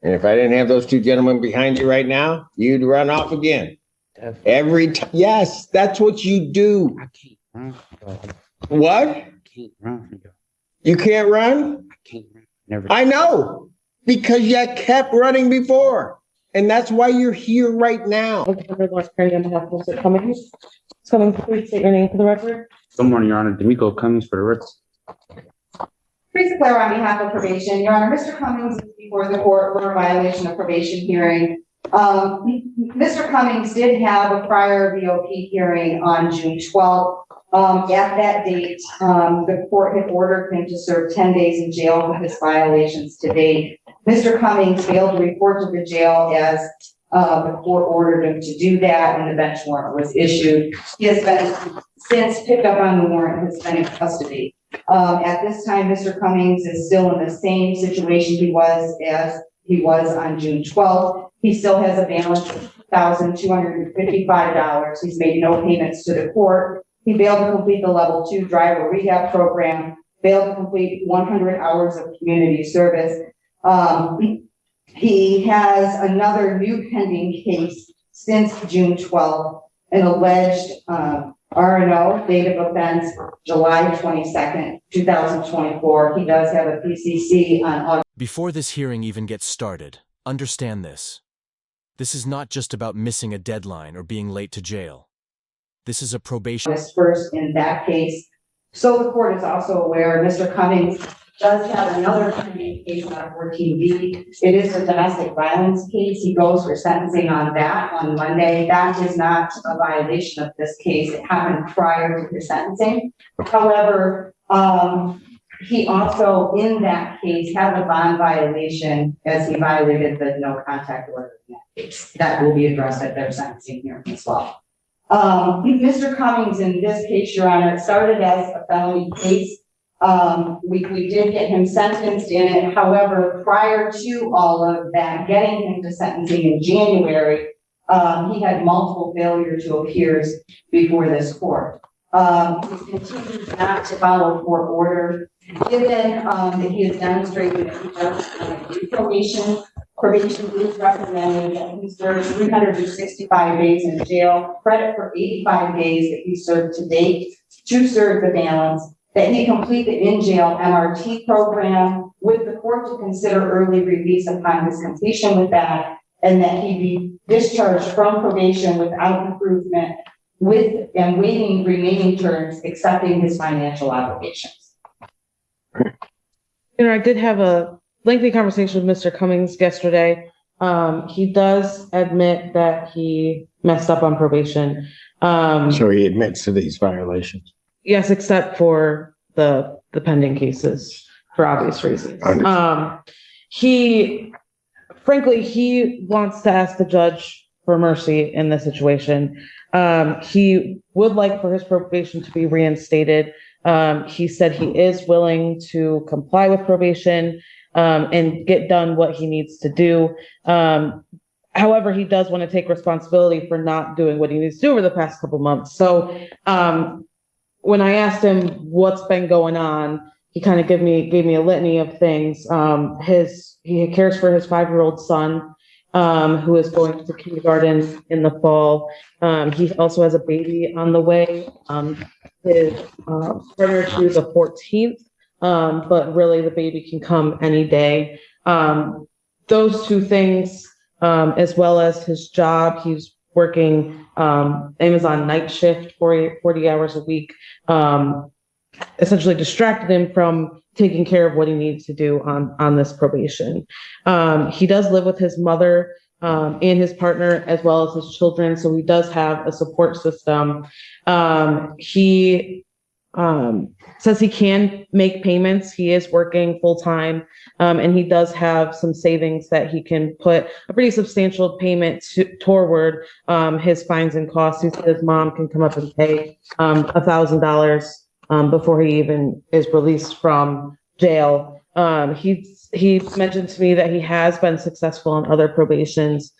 And if I didn't have those two gentlemen behind you right now, you'd run off again. Definitely. Every time. Yes, that's what you do. I can't run. Bro. What? I can't run. Bro. You can't run? I can't run. Never. I know, because you kept running before. And that's why you're here right now. Mr. Cummings. Cummings, please state your name for the record. Good morning, Your Honor. D'Amico Cummings for the record. Teresa Claire on behalf of probation. Your Honor, Mr. Cummings is before the court for a violation of probation hearing. Mr. Cummings did have a prior VOP hearing on June 12th. At that date, the court had ordered him to serve 10 days in jail for his violations to date. Mr. Cummings failed to report to the jail as the court ordered him to do that, and the bench warrant was issued. He has been since picked up on the warrant and has been in custody. At this time, Mr. Cummings is still in the same situation he was on June 12th. He still has a balance of $1,255. He's made no payments to the court. He failed to complete the level 2 driver rehab program, failed to complete 100 hours of community service. He has another new pending case since June 12th, an alleged R&O, date of offense, July 22nd, 2024. He does have a PCC on August. Before this hearing even gets started, understand this. This is not just about missing a deadline or being late to jail. This is a probation. First in that case. So the court is also aware Mr. Cummings does have another pending case on 14B. It is a domestic violence case. He goes for sentencing on that on Monday. That is not a violation of this case. It happened prior to the sentencing. However, he also, in that case, had a bond violation as he violated the no contact order in that case. That will be addressed at their sentencing hearing as well. Mr. Cummings, in this case, Your Honor, it started as a felony case. We did get him sentenced in it. However, prior to all of that, getting him to sentencing in January, he had multiple failure to appears before this court. He continues not to follow court order. Given that he has demonstrated that he does probation is recommending that he serves 365 days in jail, credit for 85 days that he served to date, to serve the balance, that he complete the in-jail MRT program with the court to consider early release upon his completion with that, and that he be discharged from probation without improvement with and waiving remaining terms, accepting his financial obligations. I did have a lengthy conversation with Mr. Cummings yesterday. He does admit that he messed up on probation. So he admits to these violations. Yes, except for the pending cases for obvious reasons. He wants to ask the judge for mercy in this situation. He would like for his probation to be reinstated. He said he is willing to comply with probation and get done what he needs to do. However, he does want to take responsibility for not doing what he needs to do over the past couple months. So when I asked him what's been going on, he kind of gave me a litany of things. He cares for his 5-year-old son, who is going to kindergarten in the fall. He also has a baby on the way. His partner to the 14th, but really the baby can come any day. Those two things, as well as his job, he's working Amazon night shift 40 hours a week, essentially distracted him from taking care of what he needs to do on this probation. He does live with his mother and his partner, as well as his children, so he does have a support system. He says he can make payments. He is working full time, and he does have some savings that he can put a pretty substantial payment toward his fines and costs. He said his mom can come up and pay $1,000 before he even is released from jail. He mentioned to me that he has been successful in other probations,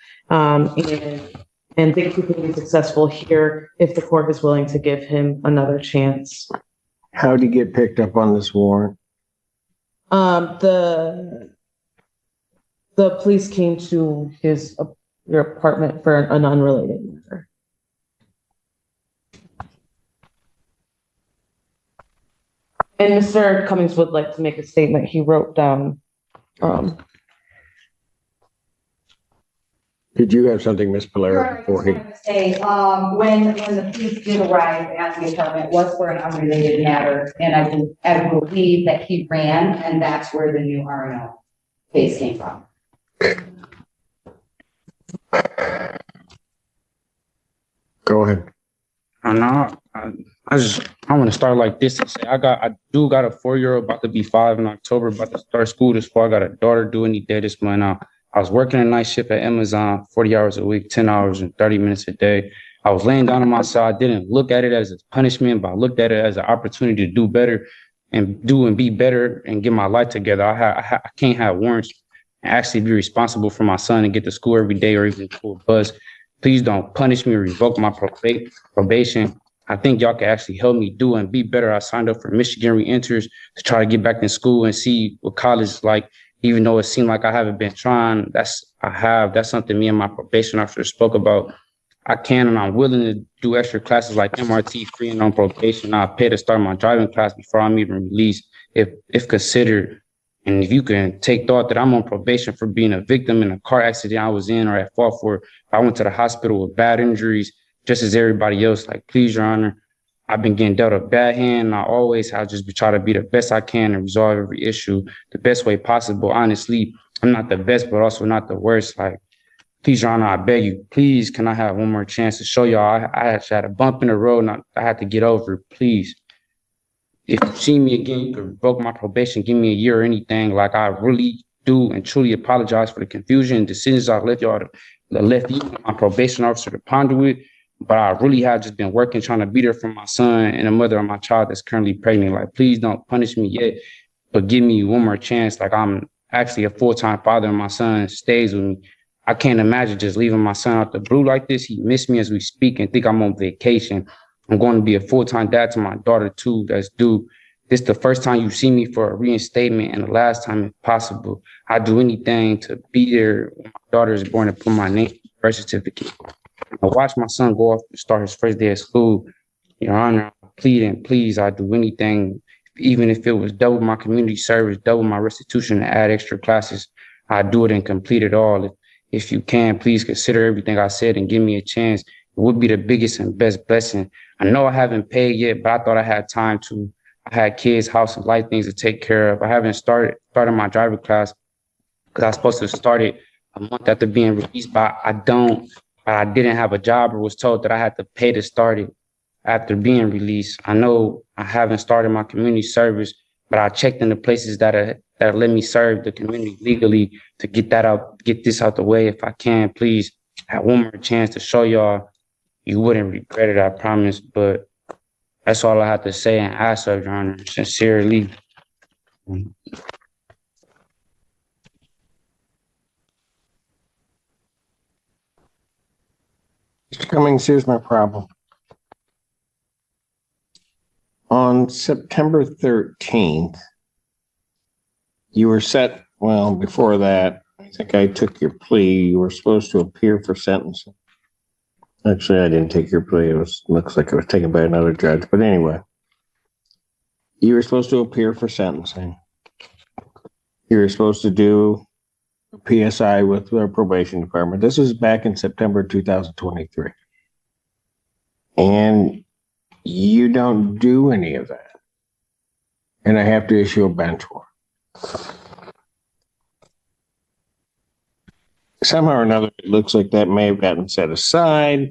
and thinks he can be successful here if the court is willing to give him another chance. How did he get picked up on this warrant? The The police came to your apartment for an unrelated matter. And Mr. Cummings would like to make a statement. He wrote down, Did you have something, Ms. Polaro, before he? Say, when the police did arrive at the apartment, it was for an unrelated matter, and I believe that he ran, and that's where the new RNO case came from. Go ahead. I know. I want to start like this and say I do got a 4-year-old about to be 5 in October, about to start school this fall. I got a daughter due any day this month. I was working a night shift at Amazon, 40 hours a week, 10 hours and 30 minutes a day. I was laying down on my side. I didn't look at it as a punishment, but I looked at it as an opportunity to do better and be better and get my life together. I can't have warrants and actually be responsible for my son and get to school every day or even to a bus. Please don't punish me or revoke my probation. I think y'all can actually help me do and be better. I signed up for Michigan Reenters to try to get back in school and see what college is like. Even though it seemed like I haven't been trying, that's something me and my probation officer spoke about. I can and I'm willing to do extra classes like MRT free and on probation. I'll pay to start my driving class before I'm even released, if considered. And if you can take thought that I'm on probation for being a victim in a car accident I was in or at fault for, if I went to the hospital with bad injuries, just as everybody else, like, please, Your Honor, I've been getting dealt a bad hand. And I always have just try to be the best I can and resolve every issue the best way possible. Honestly, I'm not the best, but also not the worst. Like, please, Your Honor, I beg you, please, can I have one more chance to show y'all I actually had a bump in the road and I had to get over it, please. If you see me again, you can revoke my probation, give me a year or anything. Like, I really do and truly apologize for the confusion and decisions I left you, my probation officer to ponder with. But I really have just been working, trying to be there for my son and the mother of my child that's currently pregnant. Like, please don't punish me yet, but give me one more chance. Like, I'm actually a full-time father and my son stays with me. I can't imagine just leaving my son out the blue like this. He missed me as we speak and think I'm on vacation. I'm going to be a full-time dad to my daughter too, that's due. This is the first time you see me for a reinstatement and the last time if possible. I'd do anything to be there when my daughter is born and put my name on the birth certificate. I watched my son go off to start his first day at school. Your Honor, I plead and please, I'd do anything, even if it was double my community service, double my restitution, and add extra classes. I'd do it and complete it all. If you can, please consider everything I said and give me a chance. It would be the biggest and best blessing. I know I haven't paid yet, but I thought I had time to. I had kids, house, and life things to take care of. I haven't started my driver class because I was supposed to start it a month after being released, but I didn't have a job or was told that I had to pay to start it after being released. I know I haven't started my community service, but I checked in the places that let me serve the community legally to get this out the way. If I can, please have one more chance to show y'all. You wouldn't regret it, I promise. But that's all I have to say and ask of Your Honor, sincerely. Mr. Cummings, here's my problem. On September 13th, you were set, well, before that, I think I took your plea. You were supposed to appear for sentencing. Actually, I didn't take your plea. Looks like it was taken by another judge. But anyway, you were supposed to appear for sentencing. You were supposed to do a PSI with the probation department. This was back in September 2023. And you don't do any of that. And I have to issue a bench warrant. Somehow or another, it looks like that may have gotten set aside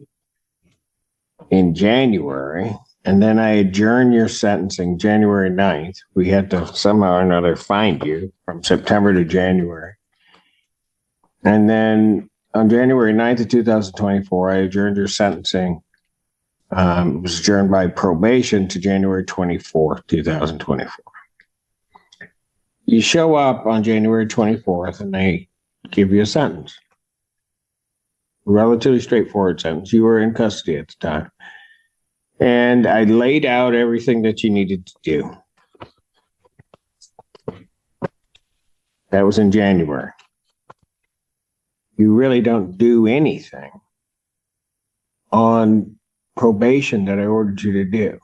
in January. And then I adjourned your sentencing January 9th. We had to somehow or another find you from September to January. And then on January 9th of 2024, I adjourned your sentencing. It was adjourned by probation to January 24th, 2024. You show up on January 24th and they give you a sentence. Relatively straightforward sentence. You were in custody at the time. And I laid out everything that you needed to do. That was in January. you really don't do anything on probation that I ordered you to do.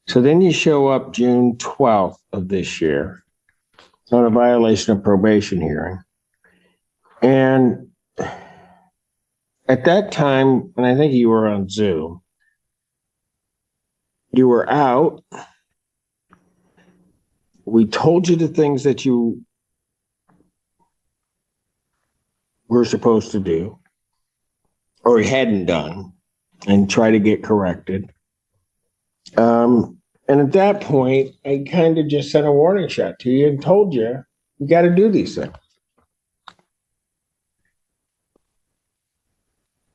So then you show up June 12th of this year on a violation of probation hearing. And at that time, and I think you were on Zoom, you were out. We told you the things that you were supposed to do or hadn't done and try to get corrected. And at that point, I kind of just sent a warning shot to you and told you, you got to do these things.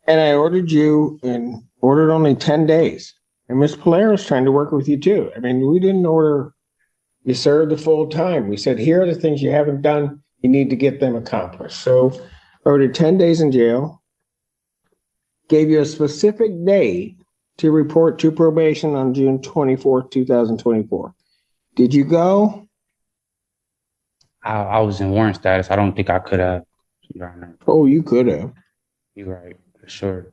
And I ordered you and ordered only 10 days. And Ms. Polaro's trying to work with you too. I mean, we didn't order you serve the full time. We said, here are the things you haven't done. You need to get them accomplished. So I ordered 10 days in jail, gave you a specific day to report to probation on June 24th, 2024. Did you go? I was in warrant status. I don't think I could have. Oh, you could have. You're right, for sure.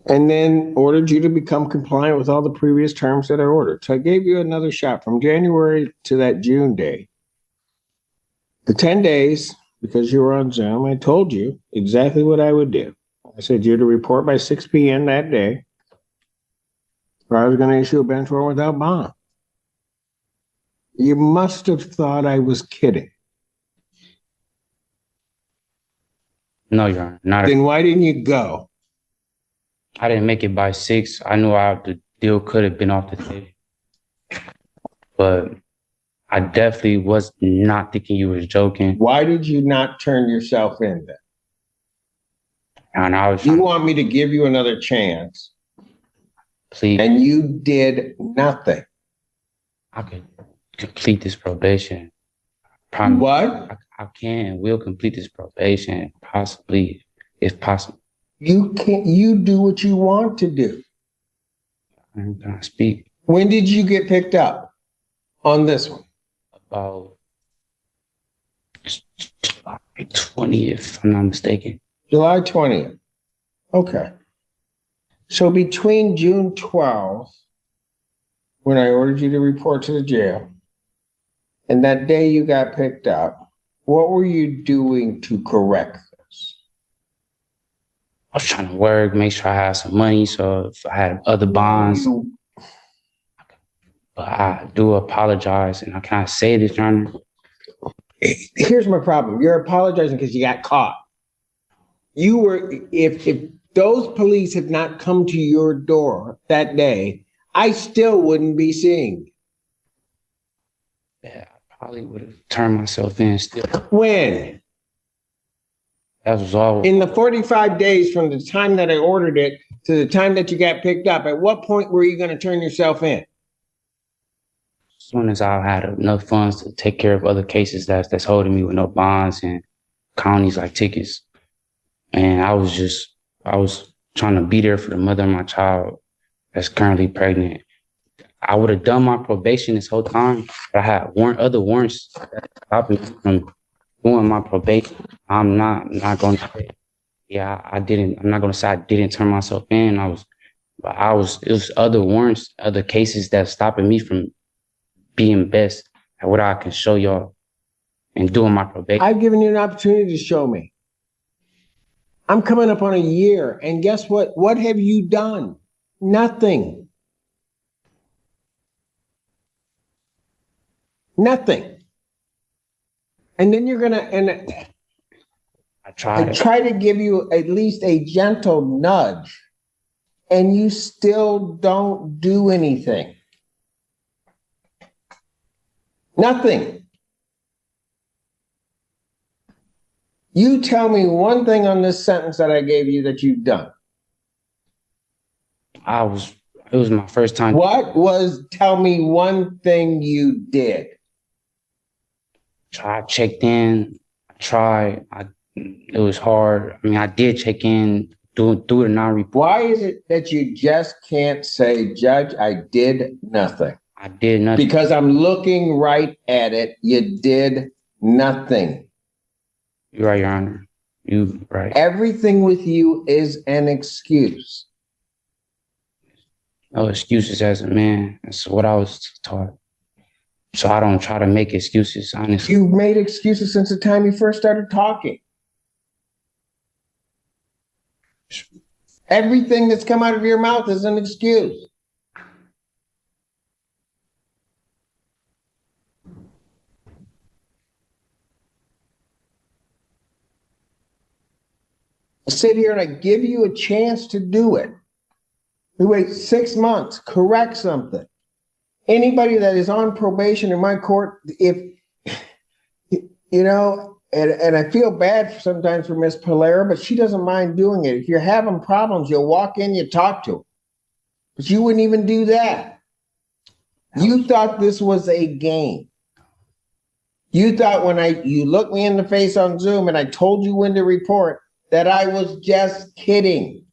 And then ordered you to become compliant with all the previous terms that I ordered. So I gave you another shot from January to that June day. The 10 days, because you were on Zoom, I told you exactly what I would do. I said you're to report by 6 p.m. that day, or I was going to issue a bench warrant without bond. You must have thought I was kidding. No, Your Honor. Not Then why didn't you go? I didn't make it by 6. I knew the deal could have been off the table. But I definitely was not thinking you was joking. Why did you not turn yourself in then? And I was You want me to give you another chance, please, and you did nothing. I could complete this probation. Probably, What? I can and will complete this probation, possibly, if possible. You can't. You do what you want to do. I'm gonna speak When did you get picked up on this one? about July 20th, if I'm not mistaken. July 20th. Okay. So between June 12th, when I ordered you to report to the jail, and that day you got picked up, what were you doing to correct this? I was trying to work, make sure I had some money, so if I had other bonds. But I do apologize, and I can't say this, Your Honor. Here's my problem. You're apologizing because you got caught. You were, if those police had not come to your door that day, I still wouldn't be seeing you. Yeah, I probably would have turned myself in still. When? That was all. In the 45 days from the time that I ordered it to the time that you got picked up, at what point were you going to turn yourself in? As soon as I had enough funds to take care of other cases that's holding me with no bonds and counties like tickets. And I was trying to be there for the mother of my child that's currently pregnant. I would have done my probation this whole time, but I had other warrants stopping me from doing my probation. I'm not going to say, yeah, I didn't. I'm not going to say I didn't turn myself in. It was other warrants, other cases that's stopping me from being best at what I can show y'all and doing my probation. I've given you an opportunity to show me. I'm coming up on a year, and guess what? What have you done? Nothing. Nothing. And then you're gonna, and I I try to give you at least a gentle nudge, and you still don't do anything. Nothing. You tell me one thing on this sentence that I gave you that you've done. It was my first time. Tell me one thing you did. I checked in. It was hard. I mean, I did check in, do the non-report. Why is it that you just can't say, Judge, I did nothing? I did nothing. Because I'm looking right at it. You did nothing. You're right, Your Honor. You right. Everything with you is an excuse. No excuses as a man. That's what I was taught. So I don't try to make excuses, honestly. You've made excuses since the time you first started talking. Everything that's come out of your mouth is an excuse. I sit here and I give you a chance to do it. We wait 6 months, correct something. Anybody that is on probation in my court, if, you know, and I feel bad sometimes for Miss Polera, but she doesn't mind doing it. If you're having problems, you'll walk in, you talk to her. But you wouldn't even do that. You thought this was a game. You thought when you looked me in the face on Zoom and I told you when to report that I was just kidding.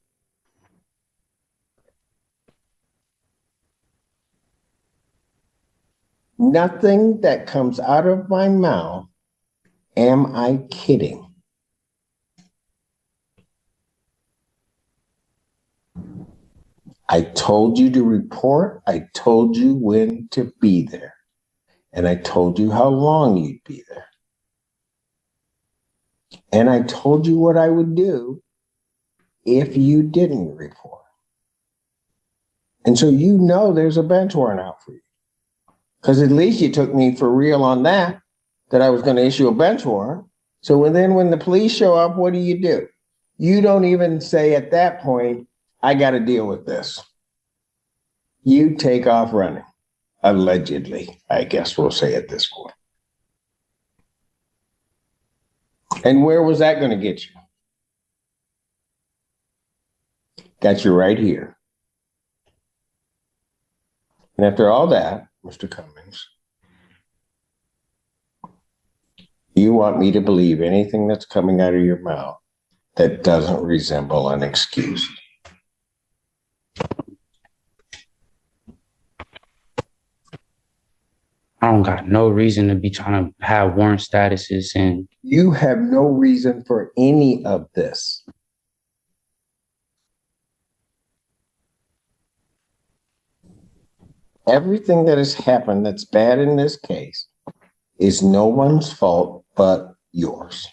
Nothing that comes out of my mouth am I kidding. I told you to report. I told you when to be there. And I told you how long you'd be there. And I told you what I would do if you didn't report. And so you know there's a bench warrant out for you. Because at least you took me for real on that I was going to issue a bench warrant. So then when the police show up, what do? You don't even say at that point, I got to deal with this. You take off running. Allegedly, I guess we'll say at this point. And where was that going to get you? Got you right here. And after all that, Mr. Cummings, you want me to believe anything that's coming out of your mouth that doesn't resemble an excuse. I don't got no reason to be trying to have warrant statuses and You have no reason for any of this. Everything that has happened that's bad in this case is no one's fault but yours.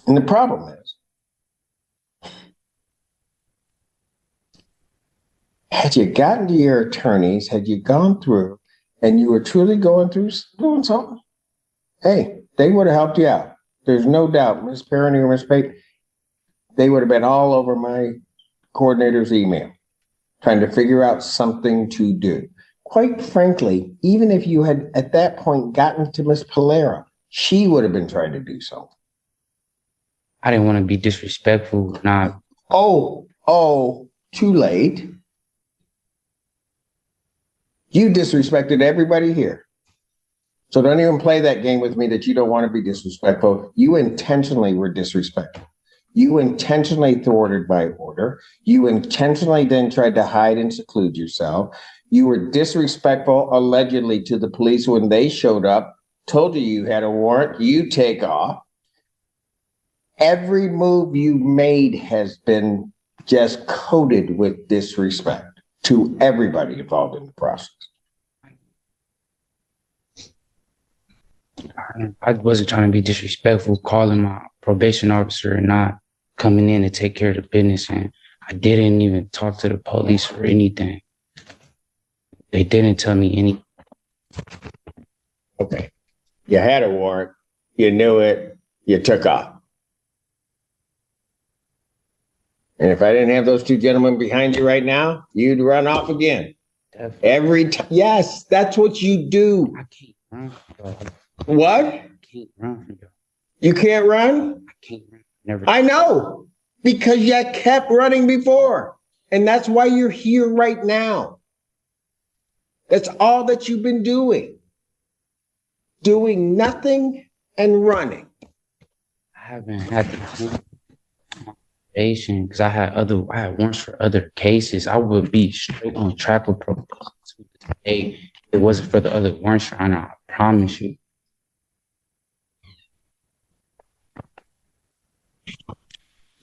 And the problem is, had you gotten to your attorneys, had you gone through and you were truly going through doing something, hey, they would have helped you out. There's no doubt, Ms. Perrine or Ms. Pate, they would have been all over my coordinator's email, trying to figure out something to do. Quite frankly, even if you had at that point gotten to Ms. Polera, she would have been trying to do something. I didn't want to be disrespectful, not. Oh, too late. You disrespected everybody here. So don't even play that game with me that you don't want to be disrespectful. You intentionally were disrespectful. You intentionally thwarted my order. You intentionally then tried to hide and seclude yourself. You were disrespectful, allegedly, to the police when they showed up, told you had a warrant, you take off. Every move you made has been just coated with disrespect to everybody involved in the process. I wasn't trying to be disrespectful, calling my probation officer and not coming in to take care of the business. And I didn't even talk to the police or anything. They didn't tell me anything. Okay. You had a warrant. You knew it. You took off. And if I didn't have those two gentlemen behind you right now, you'd run off again. Definitely. Every time. Yes, that's what you do. I can't run. What? I can't run. You can't run? I can't run. Never. I know, because you kept running before. And that's why you're here right now. That's all that you've been doing. Doing nothing and running. I haven't had the probation because I had warrants for other cases. I would be straight on track with probation to this day. If it wasn't for the other warrants, Your Honor, I promise you.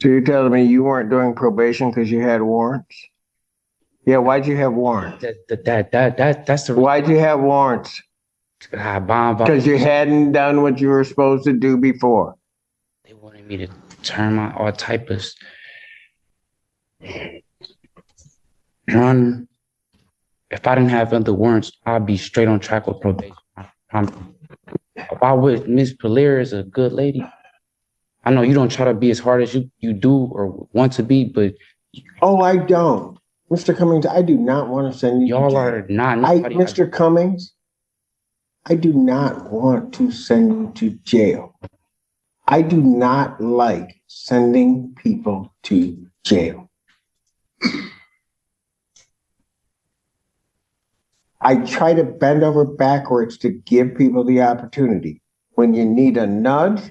So you're telling me you weren't doing probation because you had warrants? Yeah, why'd you have warrants? That's the Why'd you have warrants? bond. Because you hadn't done what you were supposed to do before. They wanted me to turn my all type of Your if I didn't have other warrants, I'd be straight on track with probation. Why would Miss Polaire is a good lady? I know you don't try to be as hard as you do or want to be, but Oh, I don't. Mr. Cummings, I do not want to send you to y'all jail. are not. Mr. Cummings, I do not want to send you to jail. I do not like sending people to jail. I try to bend over backwards to give people the opportunity. When you need a nudge,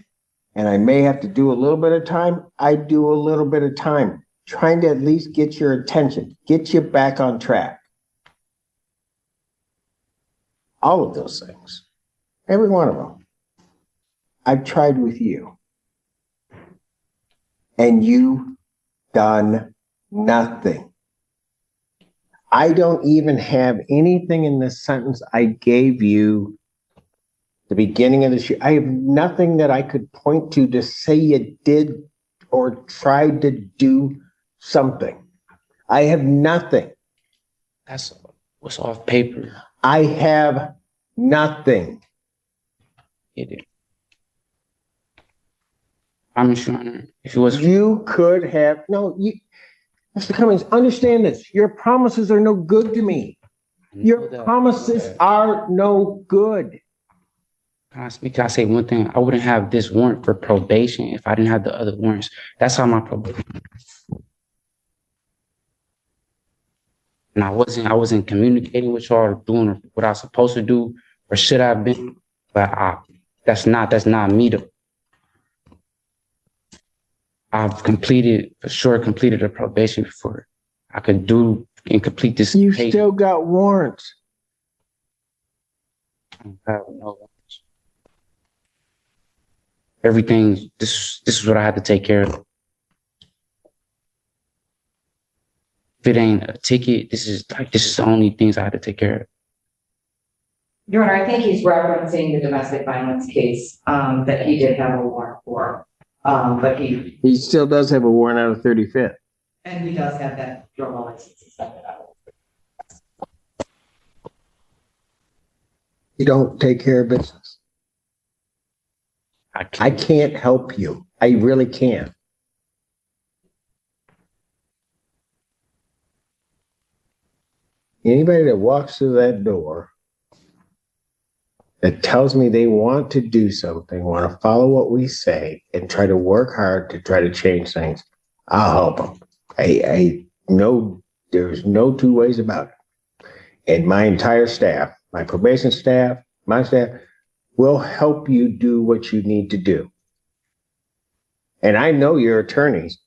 and I may have to do a little bit of time, I do a little bit of time, trying to at least get your attention, get you back on track. All of those things, every one of them. I've tried with you. And you've done nothing. I don't even have anything in this sentence I gave you the beginning of this year. I have nothing that I could point to say you did or tried to do something. I have nothing. That's what's off paper. I have nothing. I'm sure if it was You could have, no, you, Mr. Cummings, understand this. Your promises are no good to me. Your promises are no good. Can I say one thing? I wouldn't have this warrant for probation if I didn't have the other warrants. That's how my probation. And I wasn't communicating with y'all or doing what I was supposed to do or should have been. But that's not me though. I've completed a probation before I could do and complete this. You case. still got warrants. I don't have no warrants. Everything, this is what I had to take care of. If it ain't a ticket, this is the only things I had to take care of. Your Honor, I think he's referencing the domestic violence case, that he did have a warrant for. But He still does have a warrant out of 35th. and he does have that normal license. You don't take care of business. I can't help you. I really can't. Anybody that walks through that door that tells me they want to do something, want to follow what we say, and try to work hard to try to change things, I'll help them. I know there's no two ways about it. And my entire staff, my probation staff, my staff, will help you do what you need to do. And I know your attorneys.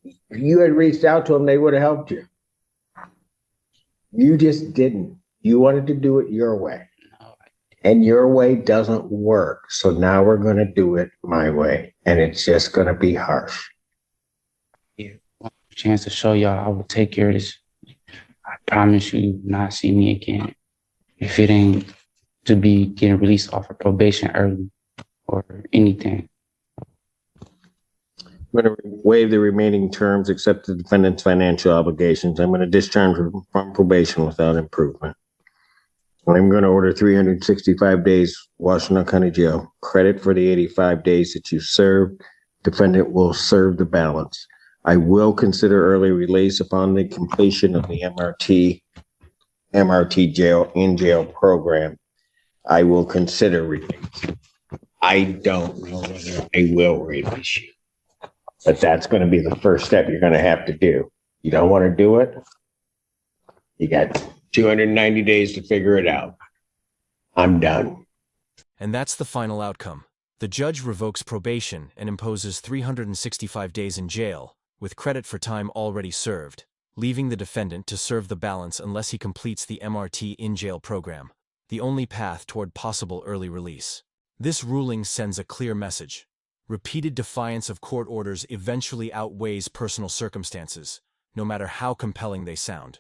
If you had reached out to them, they would have helped you. You just didn't. You wanted to do it your way. And your way doesn't work. So now we're going to do it my way. And it's just going to be harsh. Yeah, one chance to show y'all I will take care of this. I promise you not see me again. If it ain't to be getting released off of probation early or anything. I'm going to waive the remaining terms, accept the defendant's financial obligations. I'm going to discharge from probation without improvement. I'm going to order 365 days Washington County Jail. Credit for the 85 days that you served. Defendant will serve the balance. I will consider early release upon the completion of the MRT jail in jail program. I will consider release. I don't know whether I will release you, but that's going to be the first step you're going to have to do. You don't want to do it? You got 290 days to figure it out. I'm done. And that's the final outcome. The The judge revokes probation and imposes 365 days in jail, with credit for time already served, leaving the defendant to serve the balance unless he completes the MRT in-jail program, the only path toward possible early release. This ruling sends a clear message. Repeated defiance of court orders eventually outweighs personal circumstances, no matter how compelling they sound.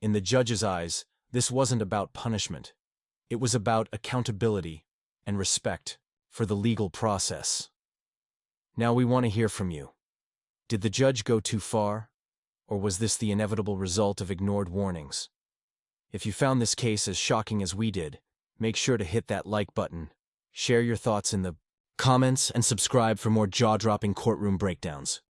In the judge's eyes, this wasn't about punishment. It was about accountability and respect for the legal process. Now we want to hear from you. Did the judge go too far? Or was this the inevitable result of ignored warnings? If you found this case as shocking as we did, make sure to hit that like button, share your thoughts in the comments, and subscribe for more jaw-dropping courtroom breakdowns.